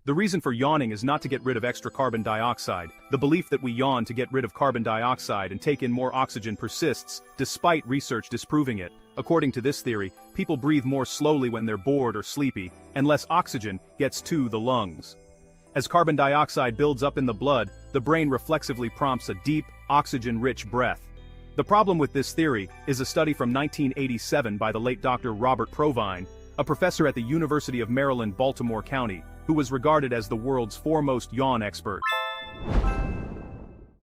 The reason for yawning is not to get rid of extra carbon dioxide. The belief that we yawn to get rid of carbon dioxide and take in more oxygen persists, despite research disproving it. According to this theory, people breathe more slowly when they're bored or sleepy, and less oxygen gets to the lungs. As carbon dioxide builds up in the blood, the brain reflexively prompts a deep, oxygen-rich breath. The problem with this theory is a study from 1987 by the late Dr. Robert Provine, a professor at the University of Maryland, Baltimore County, who was regarded as the world's foremost yawn expert.